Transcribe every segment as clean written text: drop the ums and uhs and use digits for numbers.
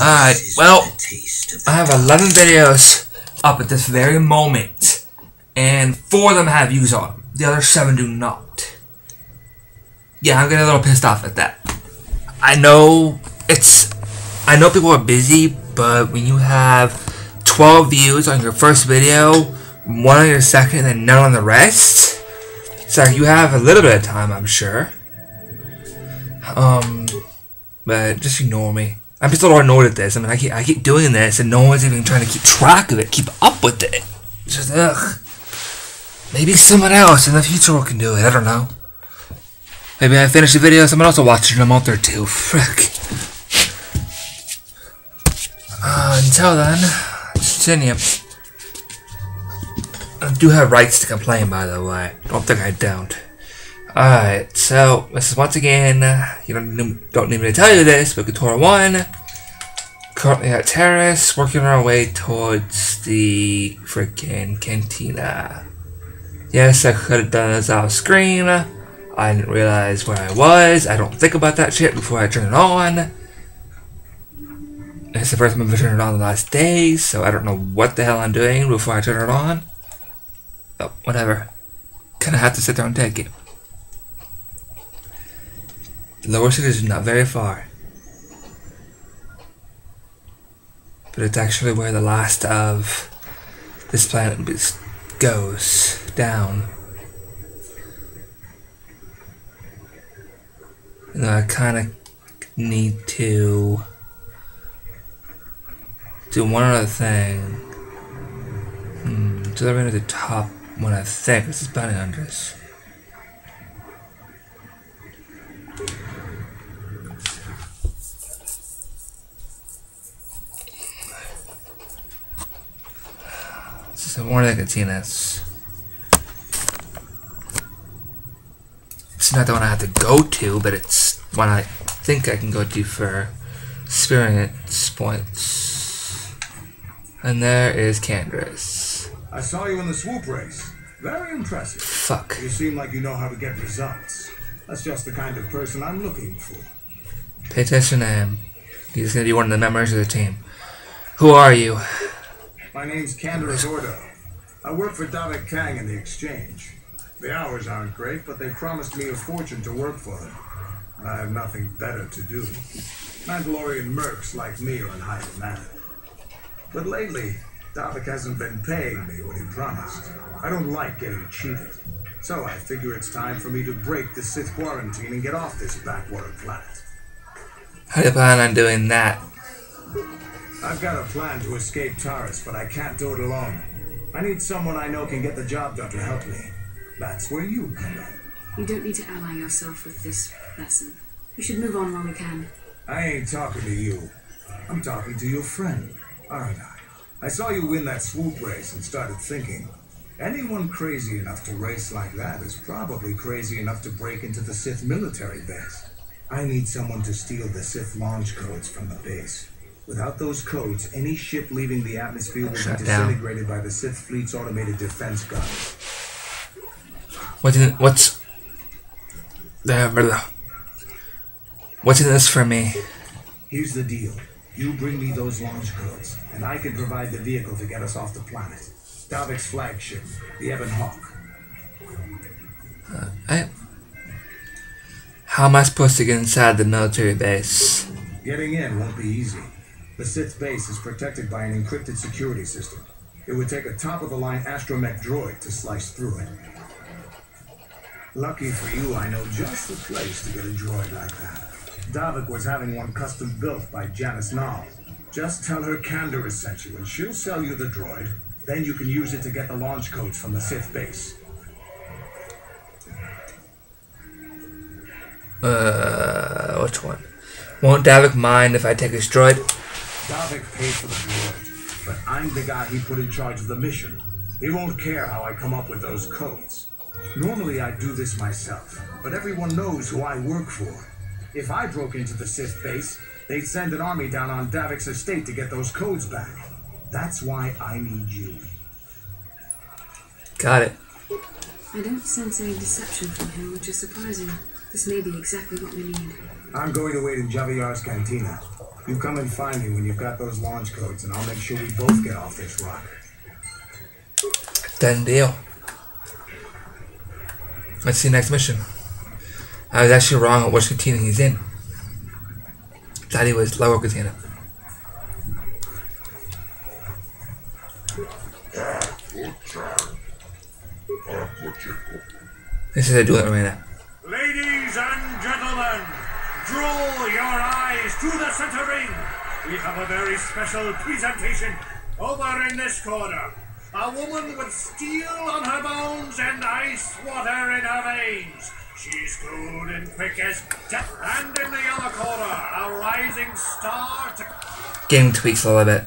Alright, well, I have 11 videos up at this very moment, and 4 of them have views on them. The other 7 do not. Yeah, I'm getting a little pissed off at that. I know people are busy, but when you have 12 views on your first video, 1 on your second, and then none on the rest, so you have a little bit of time, I'm sure. But just ignore me. I'm just a little annoyed at this. I mean, I keep doing this, and no one's even trying to keep track of it, keep up with it. It's just, ugh. Maybe someone else in the future can do it. I don't know. Maybe I finish the video, someone else will watch it in a month or 2. Frick. Until then, continue. I do have rights to complain, by the way. Don't think I don't. Alright, so this is once again, you don't need me to tell you this, but Kotor 1, currently at Terrace, working our way towards the freaking cantina. Yes, I could have done this off screen. I didn't realize where I was. I don't think about that shit before I turn it on. It's the first time I've turned it on the last day, so I don't know what the hell I'm doing before I turn it on. But whatever. Kinda have to sit there and take it. The lower city is not very far. But it's actually where the last of this planet goes down. And I kinda need to do one other thing. So they're at the top one, I think. This is bounty hunters. So one of the cantinas. It's not the one I have to go to, but it's one I think I can go to for experience points. And there is Candace. I saw you in the swoop race. Very impressive. Fuck. You seem like you know how to get results. That's just the kind of person I'm looking for. Pay attention to him. He's gonna be one of the members of the team. Who are you? My name's Candace Ordo. I work for Davik Kang in the exchange. The hours aren't great, but they promised me a fortune to work for them. I have nothing better to do. Mandalorian mercs like me are in high demand. But lately, Davik hasn't been paying me what he promised. I don't like getting cheated. So I figure it's time for me to break the Sith quarantine and get off this backwater planet. How do you plan on doing that? I've got a plan to escape Taurus, but I can't do it alone. I need someone I know can get the job done to help me. That's where you come in. You don't need to ally yourself with this person. We should move on while we can. I ain't talking to you. I'm talking to your friend, aren't I? I saw you win that swoop race and started thinking, anyone crazy enough to race like that is probably crazy enough to break into the Sith military base. I need someone to steal the Sith launch codes from the base. Without those codes, any ship leaving the atmosphere will be disintegrated by the Sith fleet's automated defense guns. What's in this for me? Here's the deal. You bring me those launch codes, and I can provide the vehicle to get us off the planet. Davik's flagship, the Ebon Hawk. How am I supposed to get inside the military base? Getting in won't be easy. The Sith base is protected by an encrypted security system. It would take a top-of-the-line astromech droid to slice through it. Lucky for you, I know just the place to get a droid like that. Davik was having one custom built by Janice Nall. Just tell her Candor has sent you, and she'll sell you the droid. Then you can use it to get the launch codes from the Sith base. Which one? Won't Davik mind if I take his droid? Davik paid for the droid, but I'm the guy he put in charge of the mission. He won't care how I come up with those codes. Normally I'd do this myself, but everyone knows who I work for. If I broke into the Sith base, they'd send an army down on Davik's estate to get those codes back. That's why I need you. Got it. I don't sense any deception from him, which is surprising. This may be exactly what we need. I'm going to wait in Javier's cantina. You come and find me when you've got those launch codes, and I'll make sure we both get off this rock. Done deal. Let's see next mission. I was actually wrong on which cantina he's in. Thought he was lower cantina. This is a duel arena. Ladies and gentlemen, draw your eyes to the center ring. We have a very special presentation over in this corner. A woman with steel on her bones and ice water in her veins. She's cool and quick as death. And in the other corner, a rising star. Game tweaks a little bit.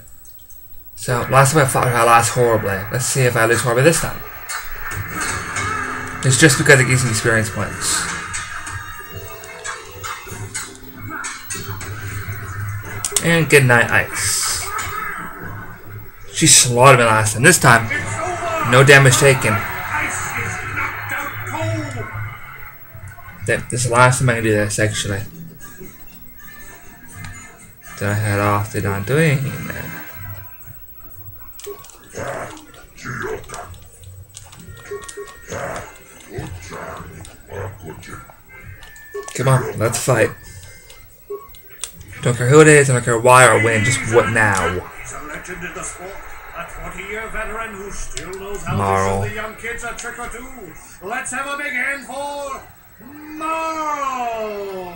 So, last time I fought her, I lost horribly. Let's see if I lose horribly this time. It's just because it gives me experience points. And good night, ice. She slaughtered me last time. This time, no damage taken. This is the last time I can do this, actually. Then I head off to not doing that. Come on, let's fight. Don't care who it is, I don't care why or when, just what now. He's a legend in the sport, a 20-year veteran who still knows how Marl. to show the young kids a trick or two. Let's have a big hand for Marl.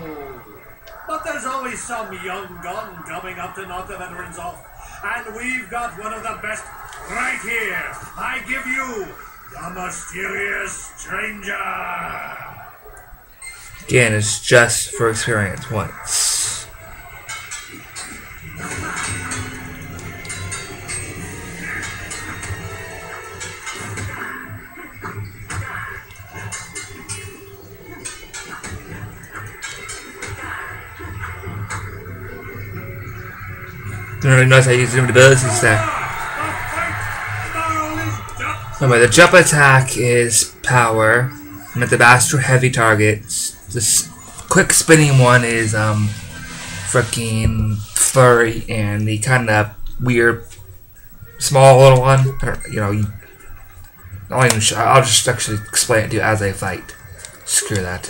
But there's always some young gun coming up to knock the veterans off. And we've got one of the best right here. I give you the mysterious stranger. Again, it's just for experience once. Don't really notice how you use different abilities there. Anyway, the jump attack is power, and the master heavy targets. This quick spinning one is freaking flurry, and the kind of weird small little one. I'll just actually explain it to you as I fight. Screw that.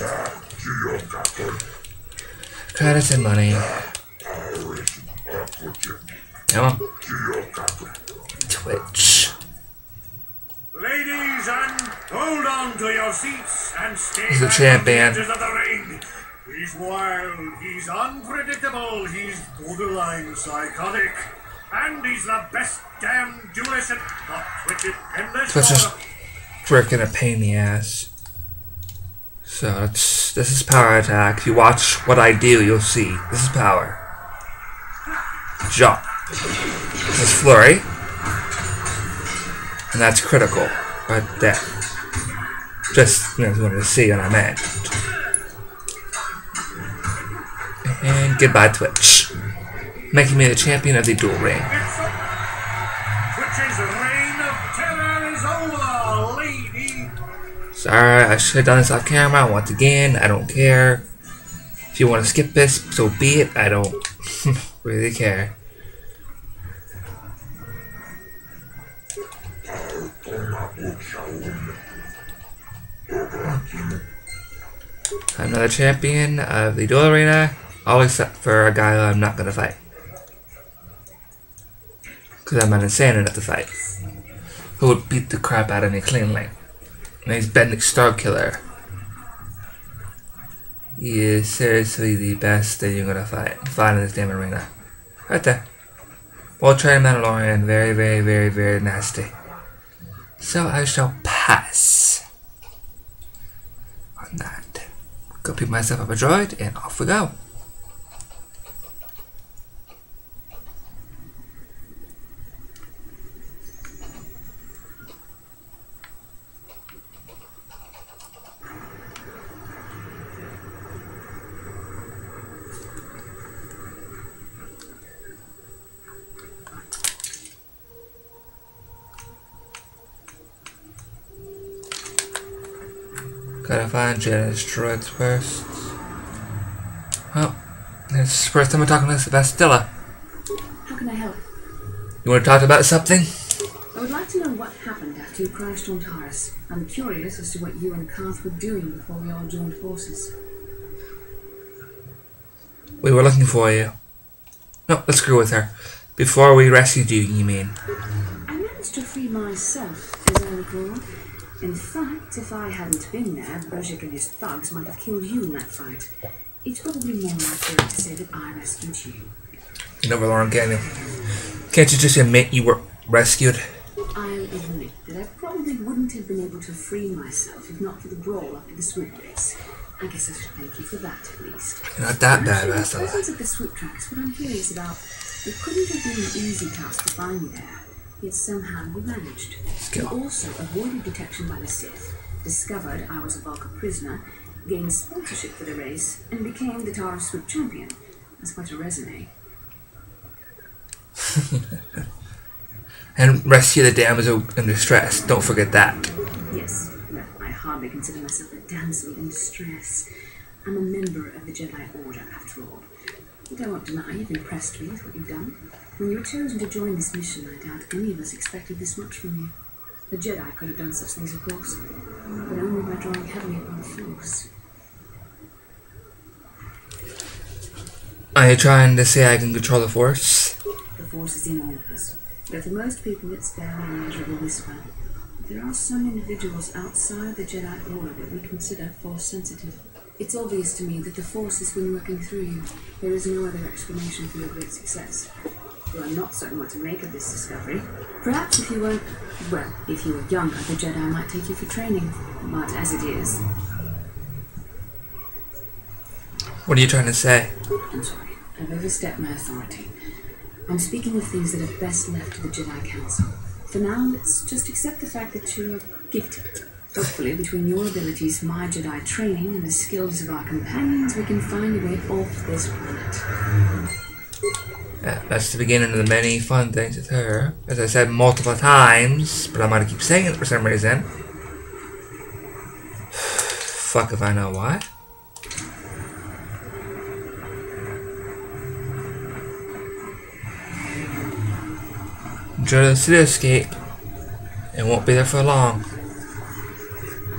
Credits and money. Come on. Twitch. Ladies, and hold on to your seats and stay He's the back champion. from the edges of the ring. He's wild, he's unpredictable, he's borderline psychotic, and he's the best damn duelist in Twitch in this Twitch is corner. freaking a pain in the ass. So this is power attack. If you watch what I do, you'll see. This is power. Jump. This is flurry. And that's critical. Right there. Just, if you wanted to see what I meant. And goodbye, Twitch. Making me the champion of the duel ring. Twitch's reign of terror is over, lady. Sorry, I should have done this off camera once again. I don't care. If you want to skip this, so be it. I don't really care. I'm another champion of the duel arena, all except for a guy I'm not gonna fight. Because I'm not insane enough to fight. Who would beat the crap out of me cleanly. And he's Bendix Star Killer. He is seriously the best that you're gonna fight in this damn arena. Right there. Well trained Mandalorian, very, very, very, very nasty. So I shall pass on that. Go pick myself up a droid and off we go. Gotta find Janet's droids first. Oh, It's the first time I'm talking to Bastilla. How can I help? You want to talk about something? I would like to know what happened after you crashed on Taurus. I'm curious as to what you and Karth were doing before we all joined forces. We were looking for you. No, let's go with her. Before we rescued you, you mean? I managed to free myself, as I recall. In fact, if I hadn't been there, Bergik and his thugs might have killed you in that fight. It's probably more accurate to say that I rescued you. You never learn, can you? Can't you just admit you were rescued? I'll admit that I probably wouldn't have been able to free myself if not for the brawl after the swoop race. I guess I should thank you for that, at least. Not that bad, The Bastilla. presence of the swoop track is what I'm curious about. It couldn't have been an easy task to find me there, yet somehow we managed. We also avoided detection by the Sith, discovered I was a Vulcan prisoner, gained sponsorship for the race, and became the Taurus swoop champion. That's quite a resume. And rescue the damsel in distress. Don't forget that. Yes, no, I hardly consider myself a damsel in distress. I'm a member of the Jedi Order, after all. But I won't deny you've impressed me with what you've done. When you were chosen to join this mission, I doubt any of us expected this much from you. A Jedi could have done such things, of course, but only by drawing heavily upon the Force. Are you trying to say I can control the Force? The Force is in all of us. But for most people, it's barely a measurable whisper. There are some individuals outside the Jedi Order that we consider Force sensitive. It's obvious to me that the Force has been working through you. There is no other explanation for your great success. Though I'm not certain what to make of this discovery. Perhaps if you were, well, if you were younger, the Jedi might take you for training. But as it is... What are you trying to say? I'm sorry, I've overstepped my authority. I'm speaking of things that are best left to the Jedi Council. For now, let's just accept the fact that you're gifted. Hopefully, between your abilities, my Jedi training, and the skills of our companions, we can find a way off this planet. Yeah, that's the beginning of the many fun things with her. As I said multiple times, but I'm gonna keep saying it for some reason. Fuck if I know why. Enjoy the cityscape. It won't be there for long.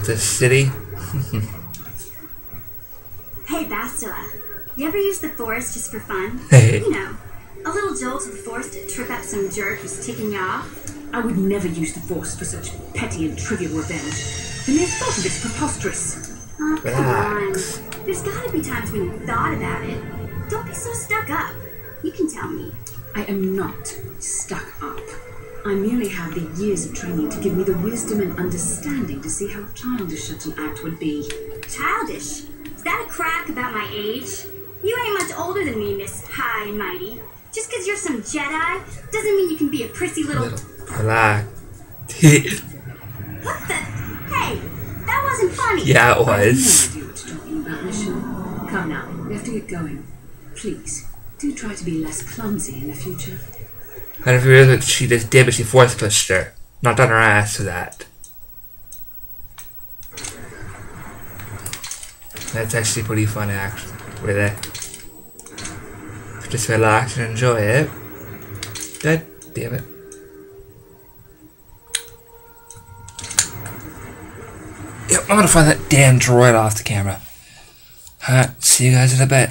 The city. Hey, Bastila. You ever use the Force just for fun? Hey. You know, a little jolt of the Force to trip up some jerk who's ticking you off? I would never use the Force for such petty and trivial revenge. The mere thought of it's preposterous. Oh, come Relax. on. There's gotta be times when you thought about it. Don't be so stuck up. You can tell me. I am not stuck up. I merely have the years of training to give me the wisdom and understanding to see how childish such an act would be. Childish? Is that a crack about my age? You ain't much older than me, Miss High and Mighty. Just because you're some Jedi doesn't mean you can be a prissy little... Relax. What the... Hey, that wasn't funny. Yeah, it I have was. no idea what you're talking about, Mission. Come now, we have to get going. Please, do try to be less clumsy in the future. I don't realize what she just did, but she force pushed her. Not on her ass for that. That's actually pretty funny, actually. Really. Just relax and enjoy it. God damn it. Yep, I'm gonna find that damn droid off the camera. Alright, see you guys in a bit.